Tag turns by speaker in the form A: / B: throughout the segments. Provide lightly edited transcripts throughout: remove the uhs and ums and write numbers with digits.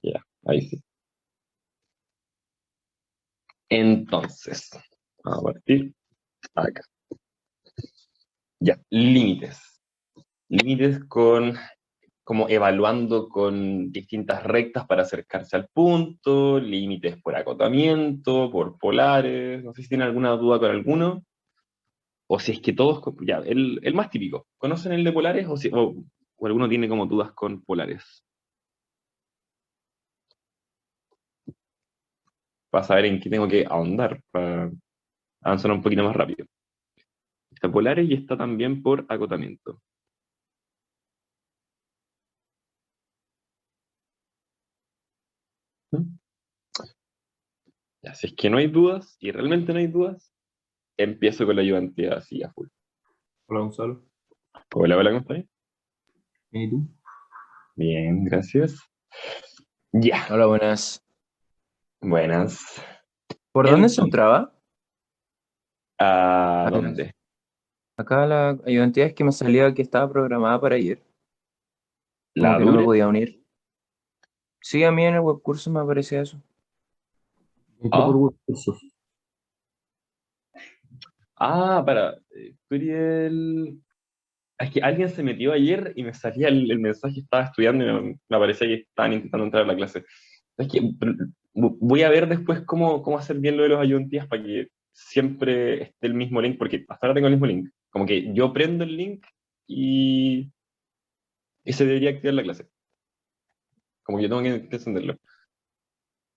A: Ya, ahí sí. Entonces, vamos a partir acá. Ya, límites. Límites con, como evaluando con distintas rectas para acercarse al punto, límites por acotamiento, por polares. No sé si tienen alguna duda con alguno. O si es que todos, ya, el más típico. ¿Conocen el de polares o alguno tiene como dudas con polares? Para saber en qué tengo que ahondar, para avanzar un poquito más rápido. Está polares y está también por acotamiento. ¿Mm? Ya, si es que no hay dudas, y realmente no hay dudas, empiezo con la ayudantía así a full.
B: Hola Gonzalo.
A: Hola, hola, ¿cómo estás?
B: ¿Y tú?
A: Bien, gracias. Ya,
C: Hola, buenas.
A: buenas.
C: ¿Por dónde se
A: Entonces,
C: entraba?
A: ¿a
C: Acá,
A: dónde?
C: acá la ayudantía es que me salía que estaba programada para ayer, como
A: ¿La
C: que no me
A: dure?
C: podía unir. Sí, a mí en el webcurso me aparecía eso.
B: Entré por
A: Ah,
B: cursos.
A: Turiel. Es que alguien se metió ayer y me salía el mensaje, estaba estudiando y me parecía que estaban intentando entrar a la clase. Es que voy a ver después cómo hacer bien lo de los ayudantías para que siempre esté el mismo link, porque hasta ahora tengo el mismo link. Como que yo prendo el link y, y se debería activar la clase. Como que yo tengo que encenderlo.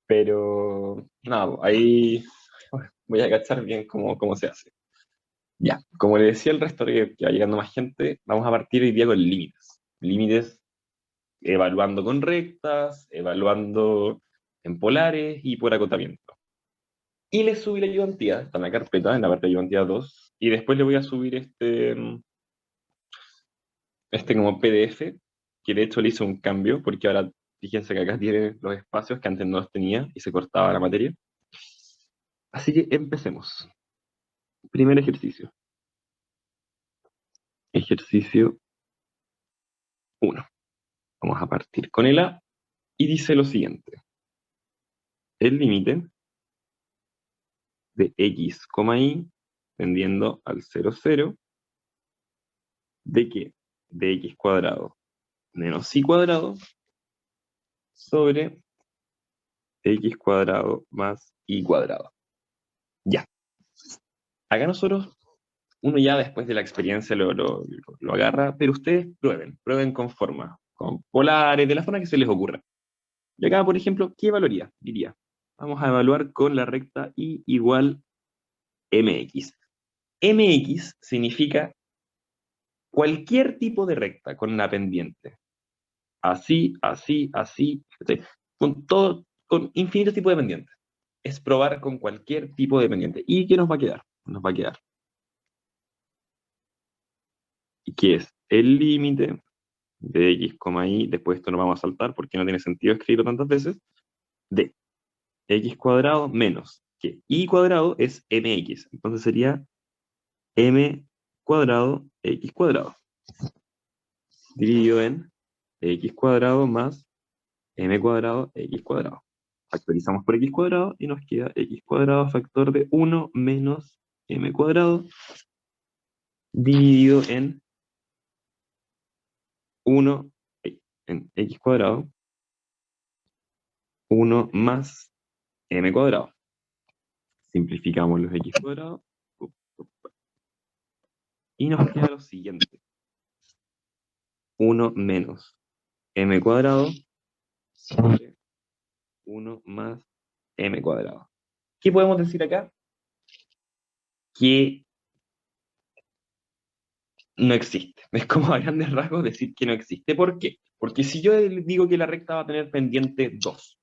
A: Pero nada, ahí voy a cachar bien cómo se hace. Ya, como le decía el resto, que va llegando más gente, vamos a partir hoy día con límites. Límites evaluando con rectas, evaluando en polares y por acotamiento. Y le subí la ayudantía, está en la carpeta, en la parte de ayudantía 2, y después le voy a subir este como PDF, que de hecho le hice un cambio, porque ahora fíjense que acá tiene los espacios que antes no los tenía y se cortaba la materia. Así que empecemos. Primer ejercicio. Ejercicio 1. Vamos a partir con el A y dice lo siguiente. El límite de x, y tendiendo al 0, 0, ¿de qué? De x cuadrado menos y cuadrado sobre x cuadrado más y cuadrado. Ya. Acá nosotros, uno ya después de la experiencia lo agarra, pero ustedes prueben con forma, con polares, de la forma que se les ocurra. Y acá, por ejemplo, ¿qué valoría? Diría, vamos a evaluar con la recta y igual mx. Mx significa cualquier tipo de recta con una pendiente. Así, así, así, ¿sí? Con todo, con infinitos tipos de pendientes. Es probar con cualquier tipo de pendiente. ¿Y qué nos va a quedar? Nos va a quedar. ¿Y qué es? El límite de x, y, después esto no vamos a saltar porque no tiene sentido escribirlo tantas veces, de x cuadrado menos que y cuadrado es mx. Entonces sería m cuadrado x cuadrado dividido en x cuadrado más m cuadrado x cuadrado. Factorizamos por x cuadrado y nos queda x cuadrado factor de 1 menos m cuadrado dividido en 1 en x cuadrado, 1 más m cuadrado. Simplificamos los x cuadrados y nos queda lo siguiente. 1 menos m cuadrado sobre 1 más m cuadrado. ¿Qué podemos decir acá? Que no existe. Es como a grandes rasgos decir que no existe. ¿Por qué? Porque si yo digo que la recta va a tener pendiente 2,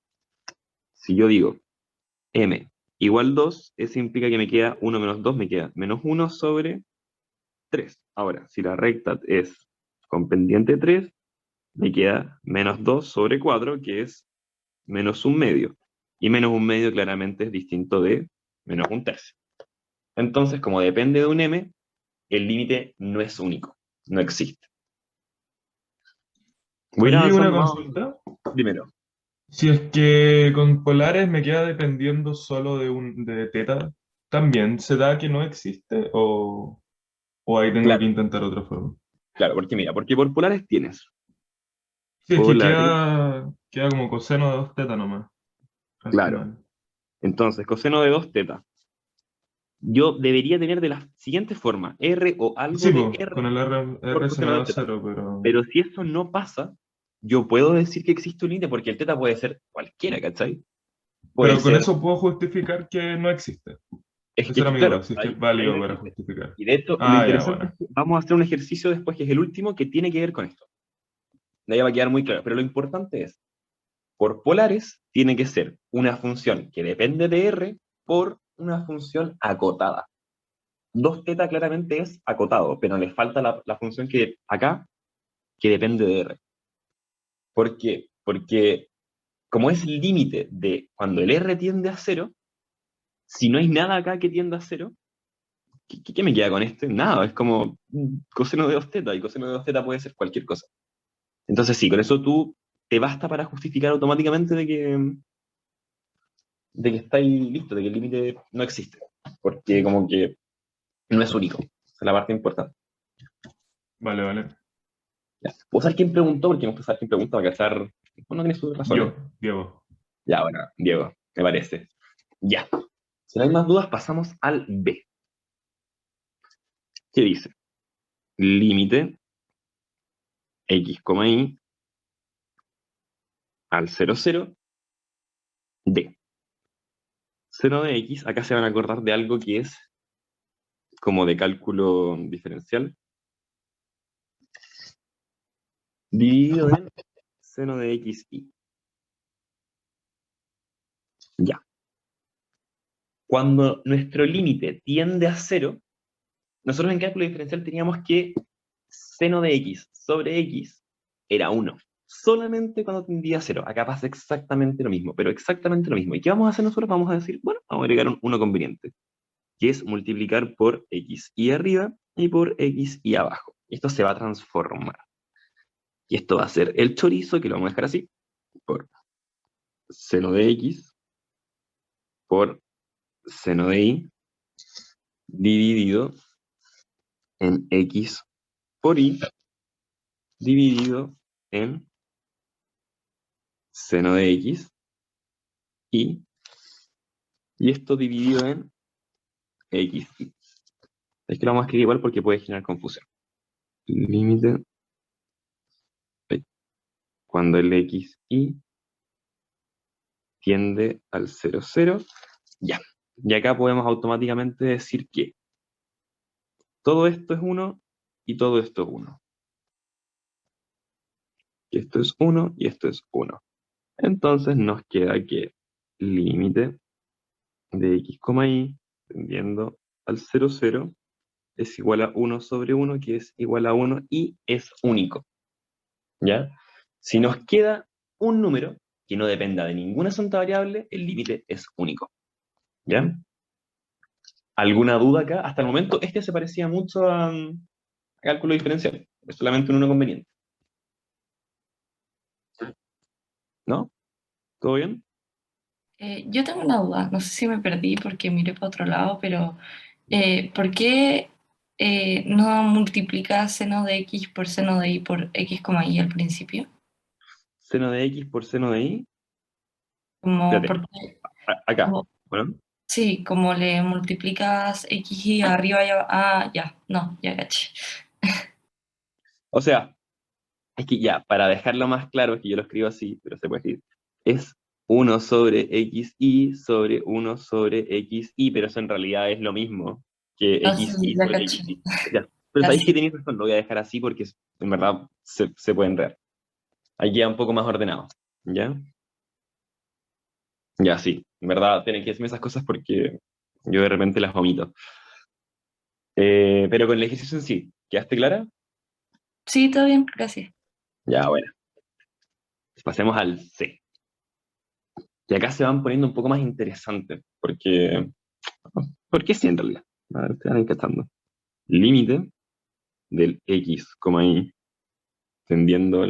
A: si yo digo m igual 2, eso implica que me queda 1 menos 2, me queda menos 1 sobre 3. Ahora, si la recta es con pendiente 3, me queda menos 2 sobre 4, que es menos un medio. Y menos un medio claramente es distinto de menos un tercio. Entonces, como depende de un m, el límite no es único, no existe. Voy a ir
B: Oye, una
A: avanzando más.
B: consulta.
A: Primero.
B: Si es que con polares me queda dependiendo solo de teta, ¿también se da que no existe o ahí tengo que
A: Claro,
B: intentar otra forma?
A: claro, porque mira, porque por polares tienes
B: Si es que
A: polares,
B: queda como coseno de 2 tetas nomás, al
A: claro.
B: final.
A: Entonces, coseno de 2 teta. Yo debería tener de la siguiente forma, R o algo
B: Sí,
A: de
B: pues,
A: R
B: con el R,
A: por
B: R se me
A: coseno de
B: da
A: 2 teta.
B: cero, pero...
A: Pero si eso no pasa, yo puedo decir que existe un límite porque el teta puede ser cualquiera, ¿cachai? Puede
B: Pero con
A: ser,
B: eso puedo justificar que no existe.
A: es
B: Esa
A: que
B: era mi duda,
A: claro,
B: si es que es
A: ahí
B: válido
A: no
B: para
A: existe.
B: justificar.
A: Y de hecho, lo
B: Ah, ya,
A: interesante es
B: bueno.
A: que vamos a hacer un ejercicio después, que es el último, que tiene que ver con esto. De ahí va a quedar muy claro. Pero lo importante es, por polares, tiene que ser una función que depende de R por una función acotada. 2 teta claramente es acotado, pero le falta la función que acá, que depende de R. ¿Por qué? Porque como es el límite de cuando el R tiende a cero, si no hay nada acá que tienda a cero, ¿qué me queda con este? Nada, es como coseno de 2 teta, y coseno de 2 teta puede ser cualquier cosa. Entonces sí, con eso tú te basta para justificar automáticamente de que estáis listo, de que el límite no existe, porque como que no es único. Esa es la parte importante.
B: Vale, vale.
A: Ya. ¿Puedo saber quién preguntó? Porque me gusta saber quién pregunta para cachar. Bueno, tiene sus razones.
B: Yo, Diego.
A: Ya, bueno, Diego, me parece. Ya. Si no hay más dudas, pasamos al B. ¿Qué dice? Límite x, y al 0,0 de seno de x. Acá se van a acordar de algo que es como de cálculo diferencial, dividido en seno de x y. Ya. Cuando nuestro límite tiende a cero, nosotros en cálculo diferencial teníamos que seno de x sobre x era 1. Solamente cuando tendía a cero. Acá pasa exactamente lo mismo, pero exactamente lo mismo. ¿Y qué vamos a hacer nosotros? Vamos a decir, bueno, vamos a agregar un 1 conveniente, que es multiplicar por x y arriba y por x y abajo. Esto se va a transformar. Y esto va a ser el chorizo, que lo vamos a dejar así, por seno de x por seno de y dividido en x por y dividido en seno de x y esto dividido en x. Es que lo vamos a escribir igual porque puede generar confusión. Límite cuando el x y tiende al 0,0. Ya. Y acá podemos automáticamente decir que todo esto es 1 y todo esto es 1. Que esto es 1 y esto es 1. Entonces nos queda que límite de x, y tendiendo al 0,0 es igual a 1 sobre 1, que es igual a 1 y es único. ¿Ya? Si nos queda un número que no dependa de ninguna santa variable, el límite es único. ¿Ya? ¿Alguna duda acá? Hasta el momento este se parecía mucho a cálculo diferencial. Es solamente un uno conveniente. ¿No? ¿Todo bien?
D: Yo tengo una duda, no sé si me perdí porque miré para otro lado, pero ¿por qué no multiplica seno de x por seno de y por x, y al principio?
A: Seno de x por seno de y.
D: Como,
A: Espérate,
D: porque,
A: acá.
D: como-
A: Bueno,
D: sí, como le multiplicas x y arriba y ya, no, ya caché.
A: o sea, es que ya, para dejarlo más claro, es que yo lo escribo así, pero se puede escribir. Es uno sobre xy sobre uno sobre xy, pero eso en realidad es lo mismo que
D: No,
A: xy
D: sí, ya
A: sobre
D: caché.
A: xy. Ya. Pero
D: Ya
A: sabéis que
D: sí.
A: tenéis razón, lo voy a dejar así porque en verdad se puede enredar. Ahí queda un poco más ordenado. ¿Ya? Ya, sí. En verdad, tienen que decirme esas cosas porque yo de repente las omito. Pero con el ejercicio en sí, ¿quedaste clara?
D: Sí, todo bien, gracias.
A: Ya, bueno. Pasemos al C. Y acá se van poniendo un poco más interesantes, porque sí, en realidad. A ver, te van encantando. Límite del x, y tendiendo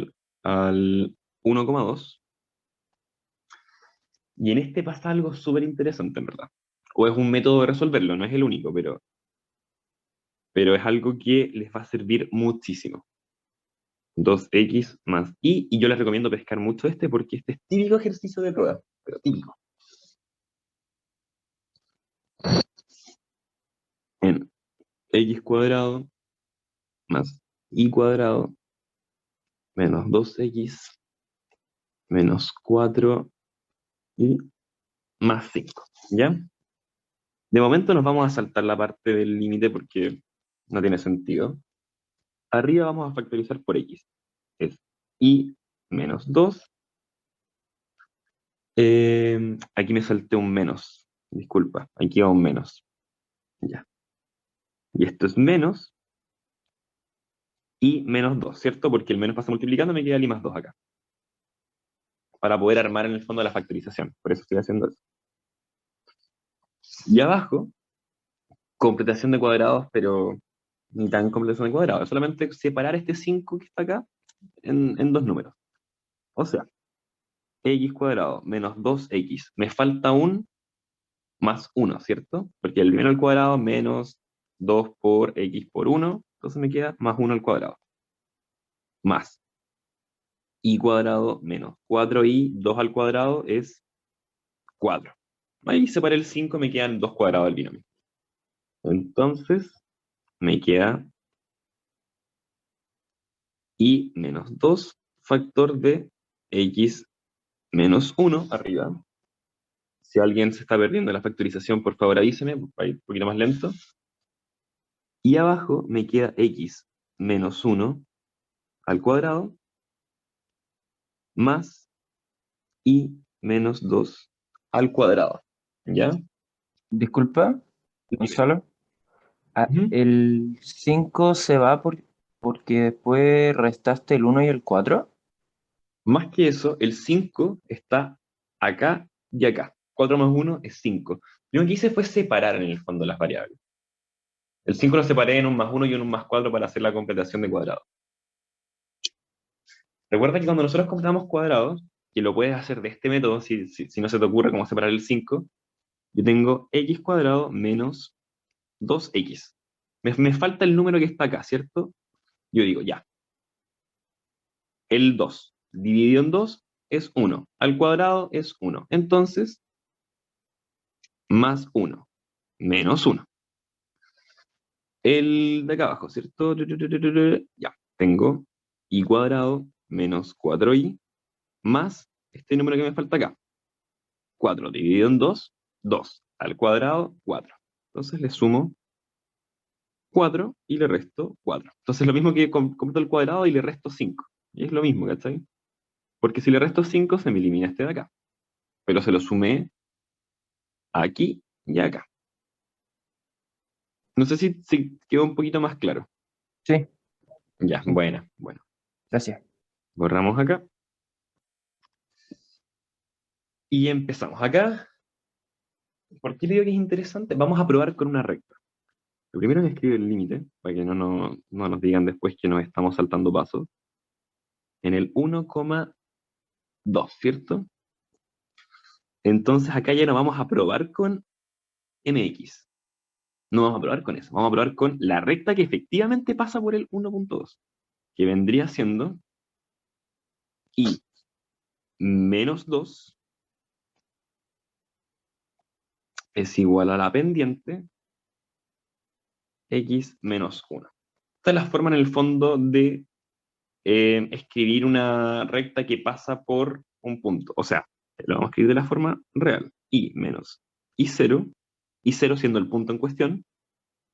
A: al 1,2 Y en este pasa algo súper interesante, en verdad. O es un método de resolverlo, no es el único, pero es algo que les va a servir muchísimo. 2x más y yo les recomiendo pescar mucho este porque este es típico ejercicio de prueba, pero típico. En x cuadrado más y cuadrado menos 2x menos 4 y más 5, ¿ya? De momento nos vamos a saltar la parte del límite porque no tiene sentido. Arriba vamos a factorizar por x. Es y menos 2. Aquí me salté un menos. Disculpa, aquí va un menos. Ya. Y esto es menos y menos 2, ¿cierto? Porque el menos pasa multiplicando, me queda el i más 2 acá. Para poder armar en el fondo la factorización. Por eso estoy haciendo eso. Y abajo, completación de cuadrados, pero ni tan completación de cuadrados. Es solamente separar este 5 que está acá en dos números. O sea, x cuadrado menos 2x. Me falta un más 1, ¿cierto? Porque el primero al cuadrado menos 2 por x por 1. Entonces me queda más 1 al cuadrado. Más y cuadrado menos 4y 2 al cuadrado es 4. Ahí separé el 5, me quedan 2 cuadrados del binomio. Entonces me queda y menos 2 factor de x menos 1 arriba. Si alguien se está perdiendo la factorización, por favor avíseme, para ir un poquito más lento. Y abajo me queda x menos 1 al cuadrado más y menos 2 al cuadrado. ¿Ya?
C: Disculpa, Gonzalo.
A: Ujú.
C: El 5 se va porque después restaste el 1 y el 4.
A: Más que eso, el 5 está acá y acá. 4 más 1 es 5. Lo que hice fue separar en el fondo las variables. El 5 lo separé en un más 1 y en un más 4 para hacer la completación de cuadrados. Recuerda que cuando nosotros completamos cuadrados, que lo puedes hacer de este método, si no se te ocurre cómo separar el 5, yo tengo x cuadrado menos 2x. Me falta el número que está acá, ¿cierto? Yo digo, ya, el 2 dividido en 2 es 1, al cuadrado es 1. Entonces, más 1, menos 1. El de acá abajo, ¿cierto? Ya, tengo y cuadrado menos 4y más este número que me falta acá. 4 dividido en 2, 2. Al cuadrado, 4. Entonces le sumo 4 y le resto 4. Entonces lo mismo que completo el cuadrado y le resto 5. Y es lo mismo, ¿cachai? Porque si le resto 5 se me elimina este de acá. Pero se lo sumé aquí y acá. No sé si quedó un poquito más claro.
C: Sí,
A: Ya,
C: sí,
A: bueno.
C: gracias.
A: Borramos acá. Y empezamos acá. ¿Por qué le digo que es interesante? Vamos a probar con una recta. Lo primero es escribir el límite, para que no nos digan después que nos estamos saltando pasos. En el 1,2, ¿cierto? Entonces acá ya no vamos a probar con mx. No vamos a probar con eso. Vamos a probar con la recta que efectivamente pasa por el 1,2, que vendría siendo y menos 2 es igual a la pendiente x menos 1. Esta es la forma en el fondo de escribir una recta que pasa por un punto. O sea, lo vamos a escribir de la forma real. Y menos y 0 siendo el punto en cuestión,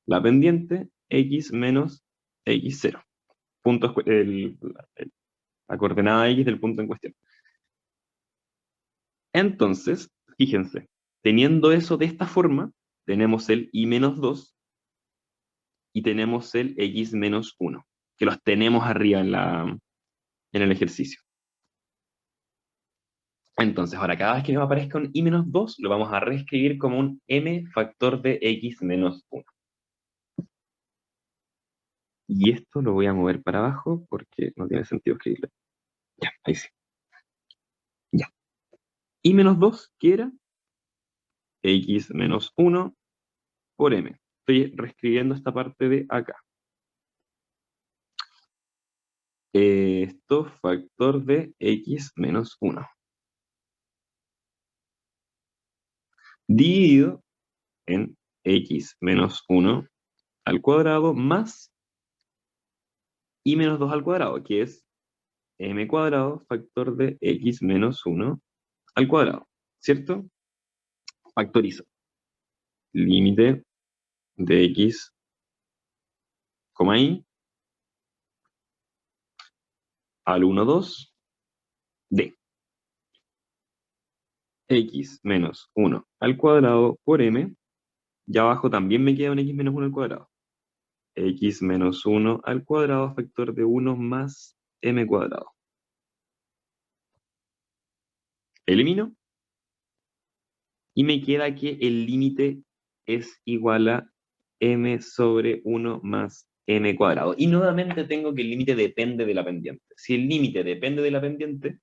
A: la pendiente x menos x0. Punto, la coordenada x del punto en cuestión. Entonces, fíjense, teniendo eso de esta forma, tenemos el y menos 2 y tenemos el x menos 1, que los tenemos arriba en el ejercicio. Entonces, ahora cada vez que nos aparezca un i menos 2, lo vamos a reescribir como un m factor de x menos 1. Y esto lo voy a mover para abajo porque no tiene sentido escribirlo. Ya, ahí sí. Ya. Y menos 2, ¿qué era? X menos 1 por m. Estoy reescribiendo esta parte de acá. Esto factor de x menos 1. Dividido en x menos 1 al cuadrado más y menos 2 al cuadrado, que es m cuadrado factor de x menos 1 al cuadrado, ¿cierto? Factorizo. Límite de x, y al 1, 2 de x menos 1 al cuadrado por m, y abajo también me queda un x menos 1 al cuadrado. X menos 1 al cuadrado factor de 1 más m cuadrado. Elimino y me queda que el límite es igual a m sobre 1 más m cuadrado. Y nuevamente tengo que el límite depende de la pendiente. Si el límite depende de la pendiente,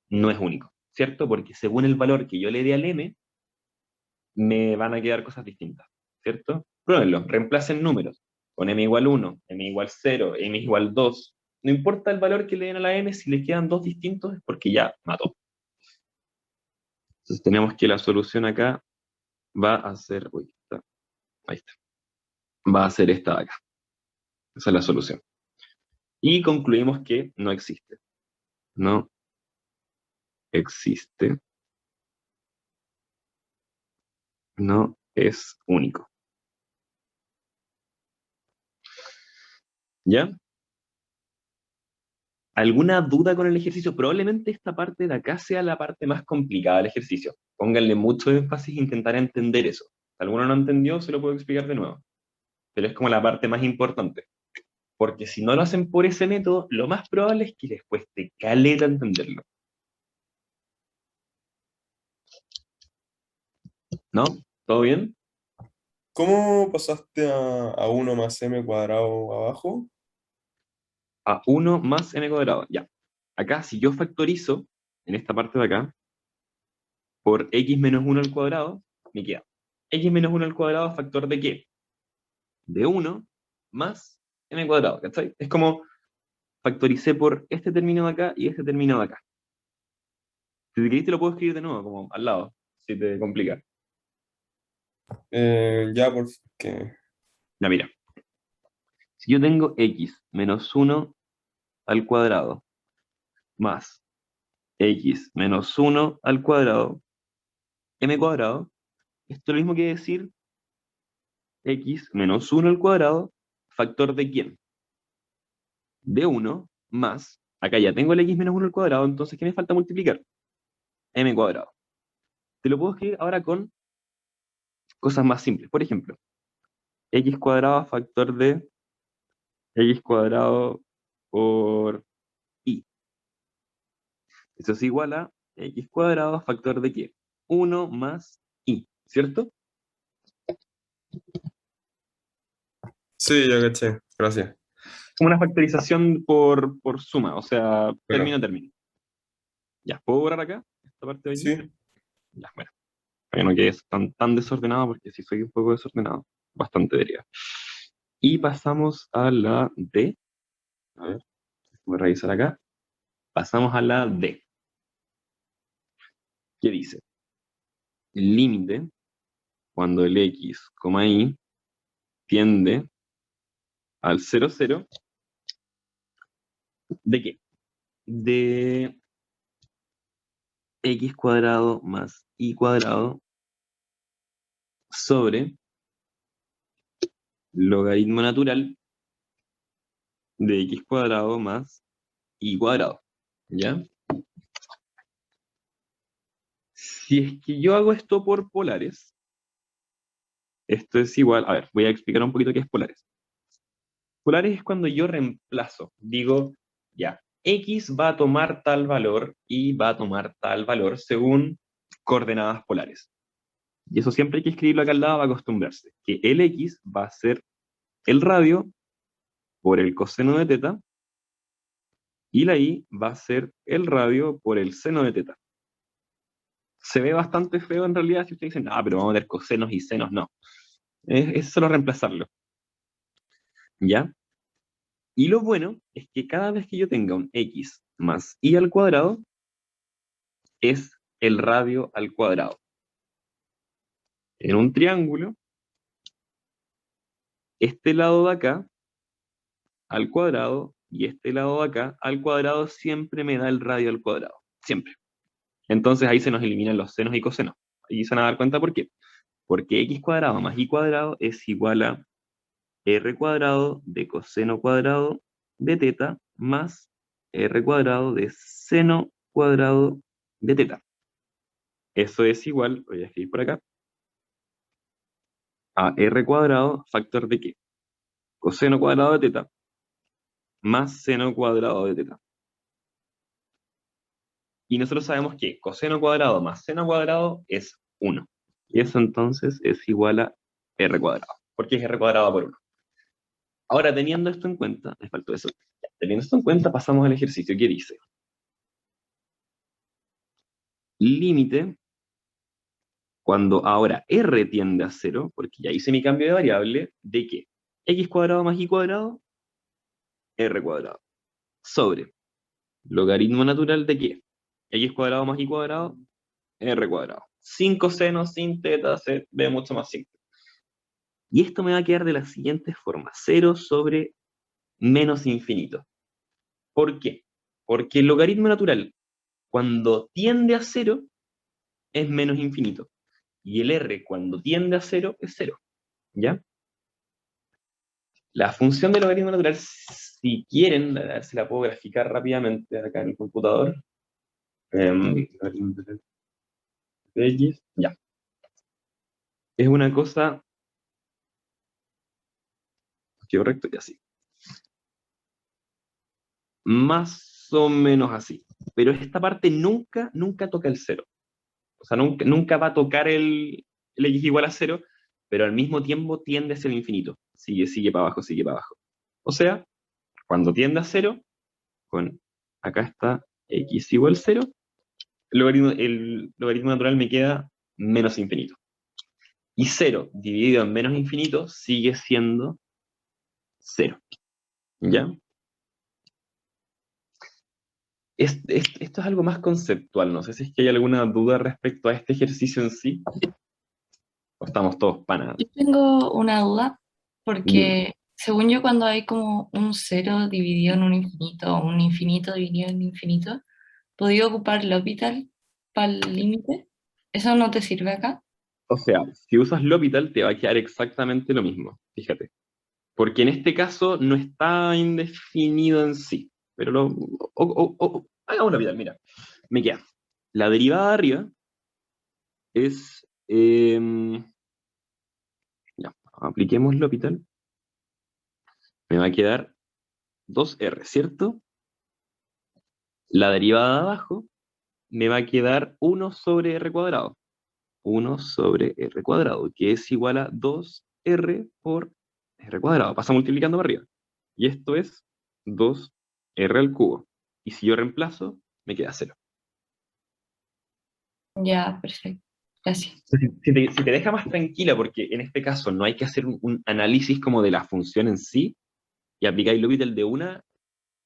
A: no es único, ¿cierto? Porque según el valor que yo le dé al m, me van a quedar cosas distintas, ¿cierto? Pruébenlo, reemplacen números. Con m igual 1, m igual 0, m igual 2. No importa el valor que le den a la m, si le quedan dos distintos es porque ya mató. Entonces tenemos que la solución acá va a ser, uy, ahí está, va a ser esta de acá. Esa es la solución. Y concluimos que no existe. No existe. No es único. ¿Ya? ¿Alguna duda con el ejercicio? Probablemente esta parte de acá sea la parte más complicada del ejercicio. Pónganle mucho énfasis e intentar entender eso. Si alguno no entendió, se lo puedo explicar de nuevo. Pero es como la parte más importante. Porque si no lo hacen por ese método, lo más probable es que les cueste caleta entenderlo. ¿No? ¿Todo bien?
E: ¿Cómo pasaste a 1 más m cuadrado abajo?
A: A 1 más m cuadrado. Ya. Acá, si yo factorizo, en esta parte de acá, por x menos 1 al cuadrado, me queda x menos 1 al cuadrado factor de qué? De 1 más m cuadrado, ¿cachai? Es como factoricé por este término de acá y este término de acá. Si te querés, te lo puedo escribir de nuevo, como al lado, si te complica.
E: Ya, porque
A: Ya, mira. Si yo tengo x menos 1 al cuadrado más x menos 1 al cuadrado, m cuadrado, esto es lo mismo que decir x menos 1 al cuadrado, factor de quién? De 1 más, acá ya tengo el x menos 1 al cuadrado, entonces ¿qué me falta multiplicar? M cuadrado. Te lo puedo escribir ahora con cosas más simples. Por ejemplo, x cuadrado factor de x cuadrado por y. Eso es igual a x cuadrado factor de qué? 1 más y, ¿cierto?
E: sí, ya caché. Gracias.
A: Como una factorización por suma, o sea, término
E: Bueno,
A: a término. Ya, ¿puedo borrar acá? Esta parte de aquí.
E: sí.
A: Ya, bueno. Para que no quede tan desordenado, porque si soy un poco desordenado, bastante diría. Y pasamos a la D. A ver, voy a revisar acá. Pasamos a la D. ¿Qué dice? El límite, cuando el x, y tiende al 0, 0, ¿de qué? De x cuadrado más y cuadrado sobre logaritmo natural de x cuadrado más y cuadrado. ¿Ya? Si es que yo hago esto por polares, esto es igual, a ver, voy a explicar un poquito qué es polares. Polares es cuando yo reemplazo, digo, ya, x va a tomar tal valor y va a tomar tal valor según coordenadas polares. Y eso siempre hay que escribirlo acá al lado para acostumbrarse, que el x va a ser el radio por el coseno de teta y la y va a ser el radio por el seno de teta. Se ve bastante feo en realidad si ustedes dicen, ah, pero vamos a ver cosenos y senos, no. Es solo reemplazarlo, ¿ya? Y lo bueno es que cada vez que yo tenga un x más y al cuadrado, es el radio al cuadrado. En un triángulo, este lado de acá al cuadrado y este lado de acá al cuadrado siempre me da el radio al cuadrado. Siempre. Entonces ahí se nos eliminan los senos y cosenos. Y se van a dar cuenta por qué. Porque x cuadrado más y cuadrado es igual a r cuadrado de coseno cuadrado de teta más r cuadrado de seno cuadrado de teta. Eso es igual, voy a escribir por acá, a r cuadrado factor de qué? Coseno cuadrado de teta más seno cuadrado de teta. Y nosotros sabemos que coseno cuadrado más seno cuadrado es 1. Y eso entonces es igual a r cuadrado, porque es r cuadrado por 1. Ahora, teniendo esto en cuenta, me faltó eso. Teniendo esto en cuenta, pasamos al ejercicio que dice: límite cuando ahora r tiende a 0, porque ya hice mi cambio de variable, ¿de qué? X cuadrado más y cuadrado, r cuadrado, sobre logaritmo natural de qué? X cuadrado más y cuadrado, r cuadrado. Sin coseno, sin teta, se ve mucho más simple. Y esto me va a quedar de la siguiente forma: 0 sobre menos infinito. ¿Por qué? Porque el logaritmo natural, cuando tiende a 0, es menos infinito. Y el r, cuando tiende a 0, es 0. ¿Ya? La función del logaritmo natural, si quieren, a ver si la puedo graficar rápidamente acá en el computador. Logaritmo natural de x, ya. Es una cosa, correcto, y así. Más o menos así. Pero esta parte nunca, nunca toca el 0. O sea, nunca va a tocar el x igual a 0, pero al mismo tiempo tiende hacia el infinito. Sigue para abajo, sigue para abajo. O sea, cuando tiende a 0, con acá está x igual a 0, el logaritmo natural me queda menos infinito. Y 0 dividido en menos infinito sigue siendo 0. ¿Ya? Esto es algo más conceptual. No sé si es que hay alguna duda respecto a este ejercicio en sí. O estamos todos para nada.
D: Yo tengo una duda,
A: Dime.
D: porque según yo, cuando hay como un cero dividido en un infinito o un infinito dividido en infinito, ¿podría ocupar L'Hopital para el límite? ¿Eso no te sirve acá?
A: O sea, si usas L'Hopital te va a quedar exactamente lo mismo, fíjate. Porque en este caso no está indefinido en sí. Pero hagamos L'Hopital, mira. Me queda. La derivada de arriba es... ya, apliquemos L'Hopital. Me va a quedar 2r, ¿cierto? La derivada de abajo me va a quedar 1 sobre r cuadrado. 1 sobre r cuadrado, que es igual a 2r por r cuadrado. Pasa multiplicando para arriba. Y esto es 2r al cubo. Y si yo reemplazo, me queda 0.
D: Ya, perfecto. Gracias.
A: Si te deja más tranquila, porque en este caso no hay que hacer un análisis como de la función en sí, y aplicáis L'Hopital de una,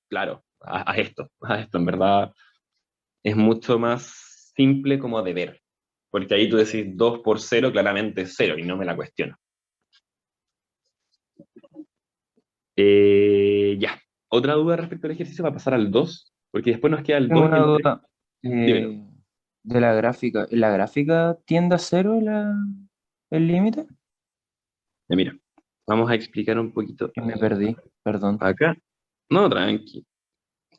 A: claro, a esto, en verdad es mucho más simple como de ver. Porque ahí tú decís 2 por 0, claramente es 0, y no me la cuestiono. Ya. ¿Otra duda respecto al ejercicio? Va a pasar al 2, porque después nos queda el
C: Tengo
A: 2 y
C: una
A: el 3.
C: duda
A: Dímelo.
C: de la gráfica. ¿La gráfica tiende a 0 el límite?
A: Ya, mira, vamos a explicar un poquito
C: Que me perdí, perdón.
A: acá. No, tranqui.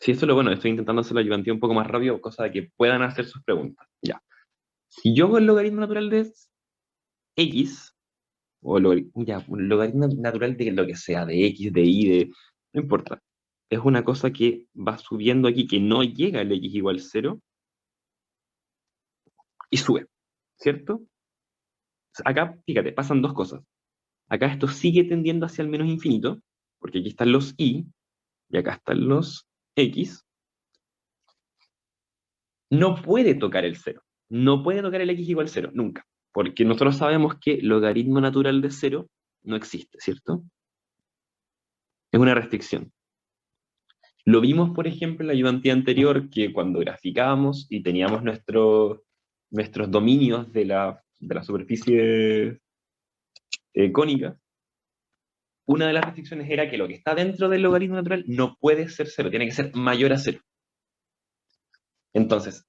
A: Si esto es lo bueno, estoy intentando hacer la ayudantía un poco más rápido, cosa de que puedan hacer sus preguntas. Ya. Si yo hago el logaritmo natural de x, o un logaritmo natural de lo que sea, de x, de y, no importa. Es una cosa que va subiendo aquí, que no llega al x igual 0, y sube, ¿cierto? Acá, fíjate, pasan dos cosas. Acá esto sigue tendiendo hacia el menos infinito, porque aquí están los y acá están los x. No puede tocar el 0. no puede tocar el x igual 0, nunca. Porque nosotros sabemos que logaritmo natural de 0 no existe, ¿cierto? Es una restricción. Lo vimos, por ejemplo, en la ayudantía anterior, que cuando graficábamos y teníamos nuestros dominios de la superficie cónica, una de las restricciones era que lo que está dentro del logaritmo natural no puede ser 0, tiene que ser mayor a 0. Entonces,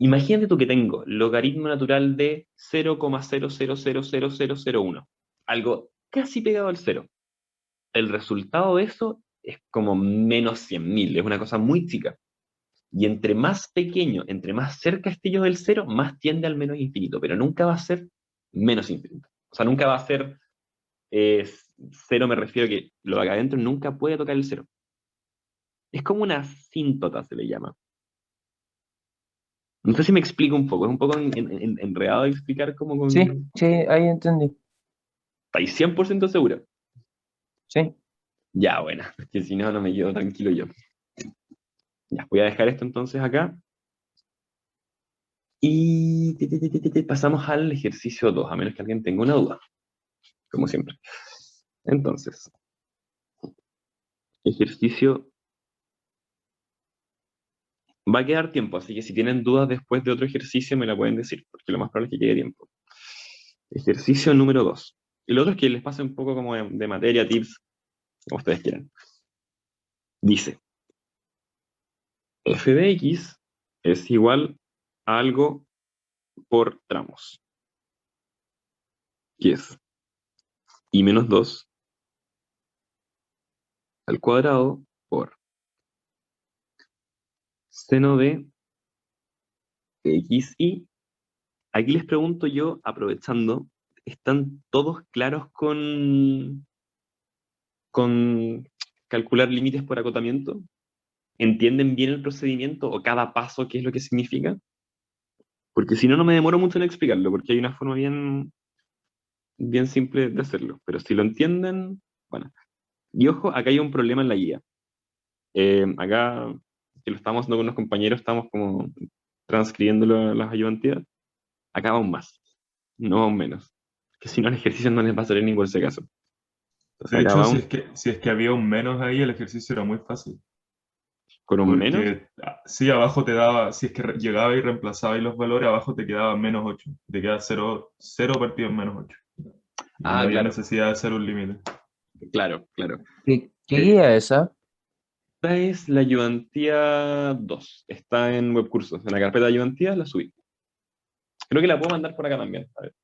A: imagínate tú que tengo logaritmo natural de 0,000001, algo casi pegado al 0. El resultado de eso es como menos 100.000, es una cosa muy chica. Y entre más pequeño, entre más cerca esté yo del 0, más tiende al menos infinito, pero nunca va a ser menos infinito. O sea, nunca va a ser 0, me refiero a que lo de acá adentro nunca puede tocar el 0. Es como una asíntota, se le llama. No sé si me explico un poco, es un poco enredado de explicar cómo con...
C: Sí, sí, ahí entendí.
A: ¿Estáis 100% seguro?
C: Sí.
A: Ya, bueno, que si no, no me quedo tranquilo yo. Ya, voy a dejar esto entonces acá. Y pasamos al ejercicio 2, a menos que alguien tenga una duda, como siempre. Entonces, ejercicio... Va a quedar tiempo, así que si tienen dudas después de otro ejercicio me la pueden decir, porque lo más probable es que quede tiempo. Ejercicio número 2. Y lo otro es que les pase un poco como de materia, tips, como ustedes quieran. Dice, f de x es igual a algo por tramos, que es y menos 2 al cuadrado por seno de xy. Aquí les pregunto yo, aprovechando, ¿están todos claros con calcular límites por acotamiento? ¿Entienden bien el procedimiento o cada paso qué es lo que significa? Porque si no, no me demoro mucho en explicarlo, porque hay una forma bien simple de hacerlo. Pero si lo entienden, bueno. Y ojo, acá hay un problema en la guía. Acá, que lo estamos haciendo con los compañeros, estamos como transcribiendo las ayudantías. Acá va un más, no va un menos. Que si no, el ejercicio no les va a salir ni por si acaso. Entonces
B: De
A: acá
B: hecho,
A: va
B: si es que había un menos ahí, el ejercicio era muy fácil.
A: con un menos.
B: Porque sí, abajo te daba, si es que llegaba y reemplazaba ahí los valores, abajo te quedaba menos 8. Te queda 0, 0 partido en menos 8. Y no
A: Ah,
B: había
A: claro,
B: necesidad de hacer un límite.
A: claro, claro.
C: ¿Qué
A: Eh,
C: guía es esa?
A: Esta es la ayudantía 2. Está en webcursos. En la carpeta de ayudantías la subí. Creo que la puedo mandar por acá también. A ver.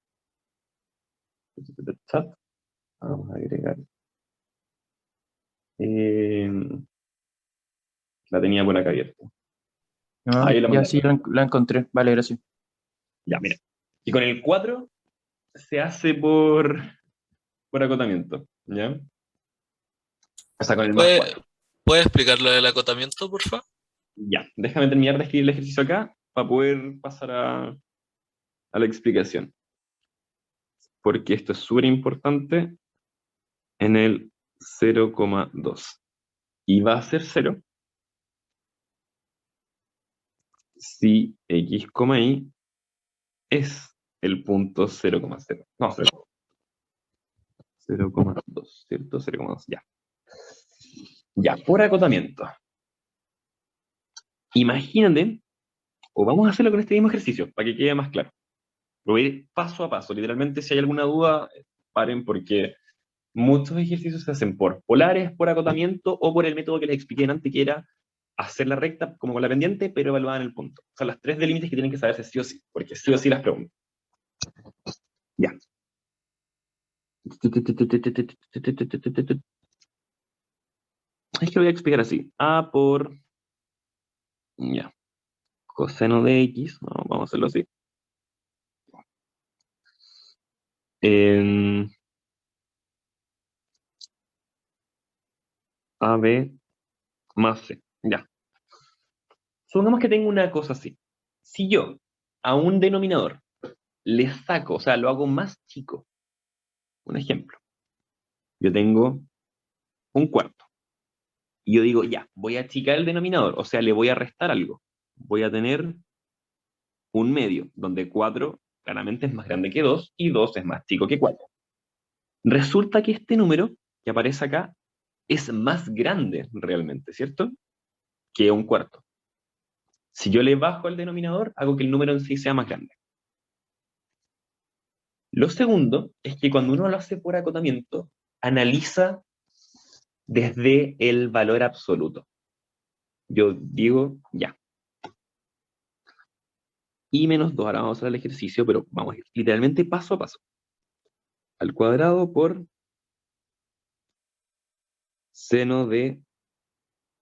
A: Chat. Vamos a agregar. Eh, la tenía por acá abierta.
C: Ah,
A: Ahí la
C: ya
A: mandé.
C: sí, la encontré. Vale, gracias.
A: Ya, mira. Y con el 4 se hace por acotamiento. ¿Ya? O sea, con el más
F: ¿Puede,
A: 4.
F: puede explicar lo del acotamiento, por favor?
A: Ya. Déjame terminar de escribir el ejercicio acá para poder pasar a la explicación. Porque esto es súper importante en el 0,2. Y va a ser 0 si x, y es el punto 0,0. No, 0,2, ¿cierto? 0,2, ya. Ya, por acotamiento. Imagínate, o vamos a hacerlo con este mismo ejercicio, para que quede más claro. Lo voy a ir paso a paso. Literalmente, si hay alguna duda, paren, porque muchos ejercicios se hacen por polares, por acotamiento, o por el método que les expliqué antes, que era hacer la recta como con la pendiente, pero evaluada en el punto. O sea, las 3 delimites que tienen que saberse sí o sí, porque sí o sí las pregunto. Ya. Es que lo voy a explicar así. A por, ya, coseno de x, vamos a hacerlo así. En AB más C. Ya. Supongamos que tengo una cosa así. Si yo a un denominador le saco, o sea, lo hago más chico, un ejemplo. Yo tengo un cuarto. Y yo digo, ya, voy a achicar el denominador, o sea, le voy a restar algo. Voy a tener un medio, donde 4 claramente es más grande que 2 y 2 es más chico que 4. Resulta que este número que aparece acá es más grande realmente, ¿cierto? Que un cuarto. Si yo le bajo el denominador, hago que el número en sí sea más grande. Lo segundo es que cuando uno lo hace por acotamiento, analiza desde el valor absoluto. Yo digo, ya, y menos 2, ahora vamos a hacer el ejercicio, pero vamos a ir literalmente paso a paso. Al cuadrado por seno de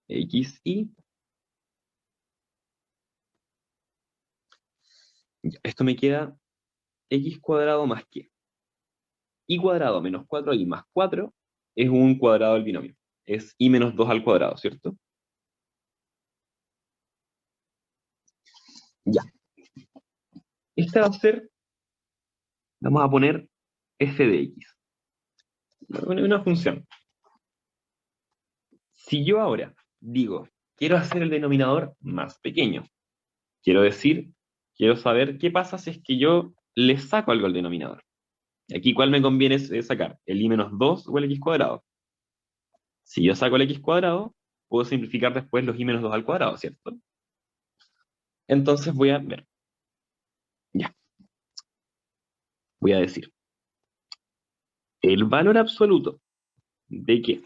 A: xy. Ya, esto me queda x cuadrado más que y cuadrado menos 4y más 4 es un cuadrado del binomio. Es y menos 2 al cuadrado, ¿cierto? Ya. Esta va a ser, vamos a poner f de x. Una función. Si yo ahora digo, quiero hacer el denominador más pequeño, quiero decir, quiero saber qué pasa si es que yo le saco algo al denominador. Aquí, ¿cuál me conviene sacar? ¿El i menos 2 o el x cuadrado? Si yo saco el x cuadrado, puedo simplificar después los i menos 2 al cuadrado, ¿cierto? Entonces voy a ver. Ya. Voy a decir. El valor absoluto de qué?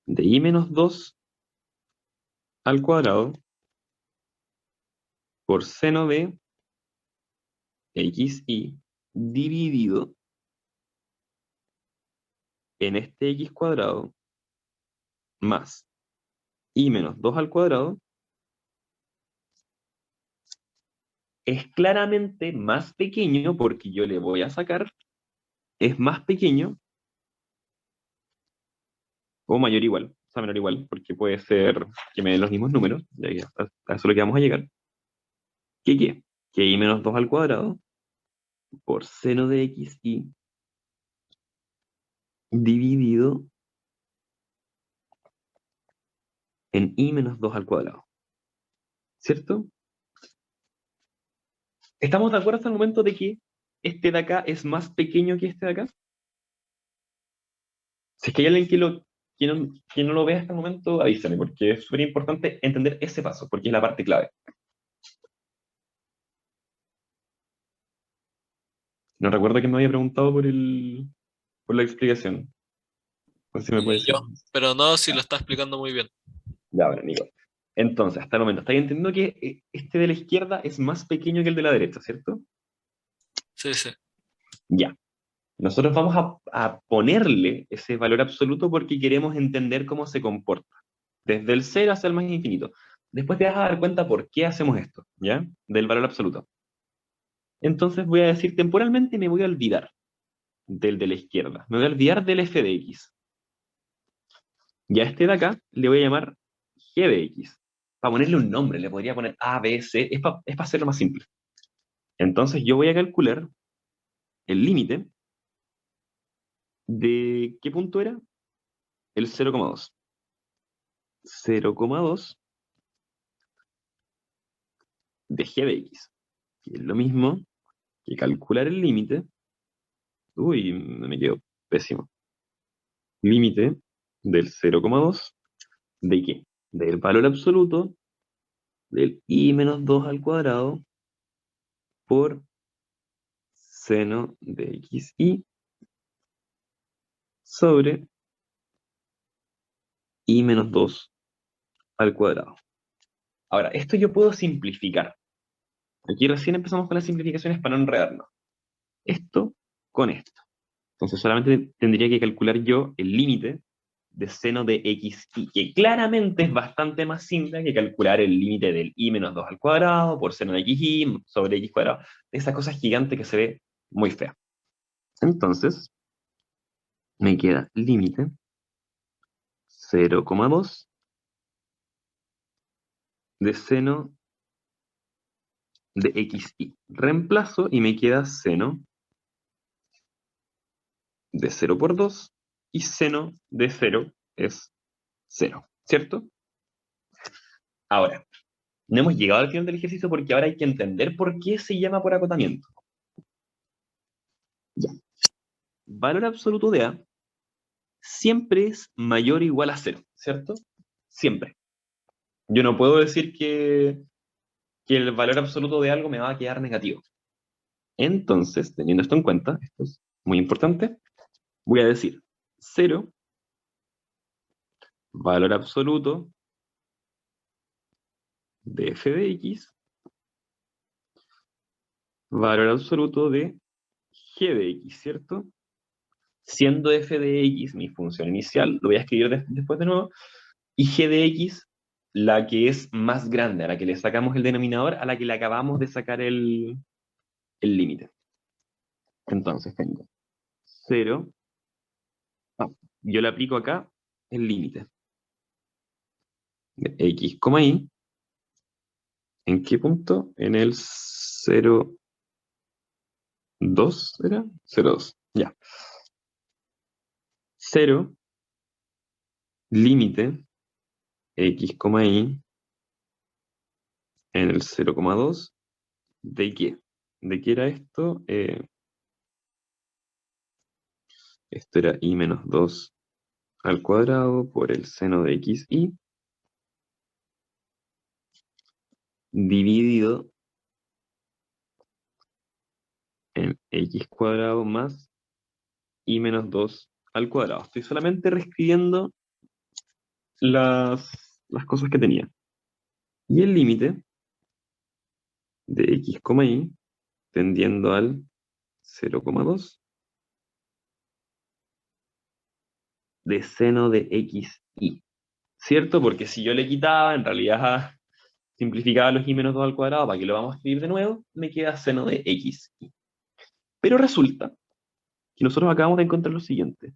A: De i menos 2 al cuadrado por seno de xy dividido en este x cuadrado más i menos 2 al cuadrado es claramente más pequeño porque yo le voy a sacar, es más pequeño o mayor o igual, o sea, menor o igual, porque puede ser que me den los mismos números, y ahí a eso es lo que vamos a llegar. ¿Qué qué? Que i menos 2 al cuadrado por seno de xy dividido en i menos 2 al cuadrado. ¿Cierto? ¿Estamos de acuerdo hasta el momento de que este de acá es más pequeño que este de acá? Si es que hay alguien que no lo vea hasta el momento, avísame, porque es súper importante entender ese paso, porque es la parte clave. No recuerdo que me había preguntado por la explicación. No sé si me puede decir.
F: Yo, pero no, si lo está explicando muy bien.
A: Ya, bueno, Nico. Entonces, hasta el momento, ¿estáis entendiendo que este de la izquierda es más pequeño que el de la derecha, ¿cierto?
F: Sí, sí.
A: Ya. Nosotros vamos a ponerle ese valor absoluto porque queremos entender cómo se comporta, desde el cero hasta el más infinito. Después te vas a dar cuenta por qué hacemos esto, ¿ya? Del valor absoluto. Entonces voy a decir temporalmente me voy a olvidar del de la izquierda. Me voy a olvidar del f de x. Y a este de acá le voy a llamar g de x. Para ponerle un nombre, le podría poner a, b, c. Es para hacerlo más simple. Entonces yo voy a calcular el límite de, ¿qué punto era? El 0,2. 0,2 de g de x. Que es lo mismo que calcular el límite. Uy, me quedo pésimo. Límite del 0,2 ¿de qué? Del valor absoluto del i menos 2 al cuadrado por seno de xy sobre i menos 2 al cuadrado. Ahora, esto yo puedo simplificar. Aquí recién empezamos con las simplificaciones para no enredarnos. Esto con esto. Entonces solamente tendría que calcular yo el límite de seno de xy, que claramente es bastante más simple que calcular el límite del i menos 2 al cuadrado por seno de xy sobre x cuadrado. Esa cosa gigante que se ve muy fea. Entonces, me queda límite 0,2 de seno de xy. Reemplazo y me queda seno de 0 por 2 y seno de 0 es 0, ¿cierto? Ahora, No hemos llegado al final del ejercicio porque ahora hay que entender por qué se llama por acotamiento. Ya. Valor absoluto de A siempre es mayor o igual a 0, ¿cierto? Siempre. Yo no puedo decir que el valor absoluto de algo me va a quedar negativo. Entonces, teniendo esto en cuenta, esto es muy importante, voy a decir 0, valor absoluto de f de x, valor absoluto de g de x, ¿cierto? Siendo f de x mi función inicial, lo voy a escribir después de nuevo, y g de x la que es más grande, a la que le sacamos el denominador, a la que le acabamos de sacar el límite. Entonces tengo 0, yo le aplico acá el límite de x, y, ¿en qué punto? En el 0, 2, ¿era? 0, 2, ya. 0, límite, x, y, en el 0,2, ¿de qué? ¿De qué era esto? Esto era y menos 2 al cuadrado por el seno de xy dividido en x cuadrado más y menos 2 al cuadrado. Estoy solamente reescribiendo las cosas que tenía. Y el límite de x, y tendiendo al 0,2 de seno de xy. ¿Cierto? Porque si yo le quitaba, en realidad simplificaba los y menos 2 al cuadrado, para que lo vamos a escribir de nuevo, me queda seno de xy. Pero resulta que nosotros acabamos de encontrar lo siguiente,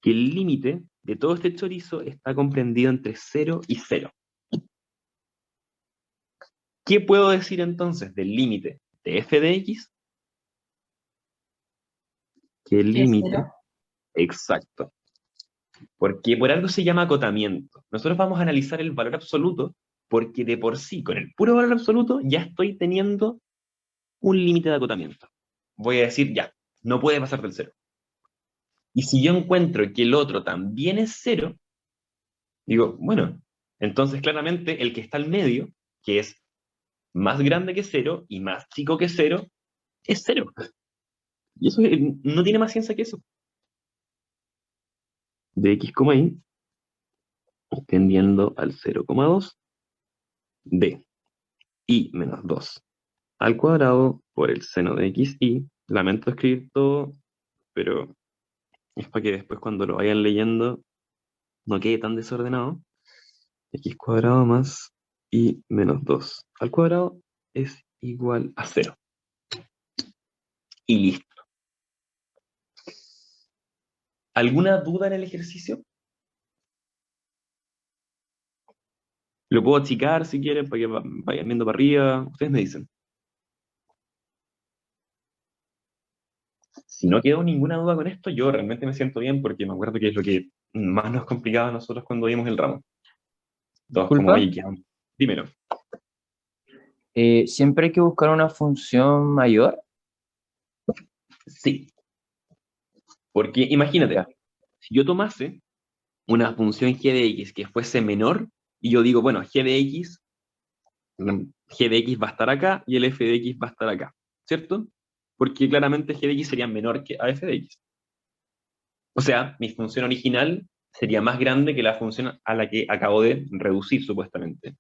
A: que el límite de todo este chorizo está comprendido entre 0 y 0. ¿Qué puedo decir entonces del límite de f de x? Que el
D: ¿Qué es
A: límite,
D: 0?
A: exacto, porque por algo se llama acotamiento. Nosotros vamos a analizar el valor absoluto porque de por sí, con el puro valor absoluto, ya estoy teniendo un límite de acotamiento. Voy a decir, ya, no puede pasar del 0. Y si yo encuentro que el otro también es 0, digo, bueno, entonces claramente el que está al medio, que es más grande que 0 y más chico que 0, es 0. Y eso no tiene más ciencia que eso. De x, y tendiendo al 0,2 de y menos 2 al cuadrado por el seno de xy. Lamento escribir todo, pero es para que después cuando lo vayan leyendo no quede tan desordenado. X cuadrado más y menos 2 al cuadrado es igual a 0. Y listo. ¿Alguna duda en el ejercicio? Lo puedo achicar si quieren para que vayan viendo para arriba. Ustedes me dicen. Si no quedó ninguna duda con esto, yo realmente me siento bien porque me acuerdo que es lo que más nos complicaba a nosotros cuando vimos el ramo. Todos como,
C: Disculpa,
A: oye, dímelo.
C: siempre hay que buscar una función mayor.
A: Sí. Porque imagínate,
C: Ya.
A: si yo tomase una función g de x que fuese menor, y yo digo, bueno, g de x va a estar acá y el f de x va a estar acá, ¿cierto? Porque claramente g de x sería menor que a f de x. O sea, mi función original sería más grande que la función a la que acabo de reducir, supuestamente.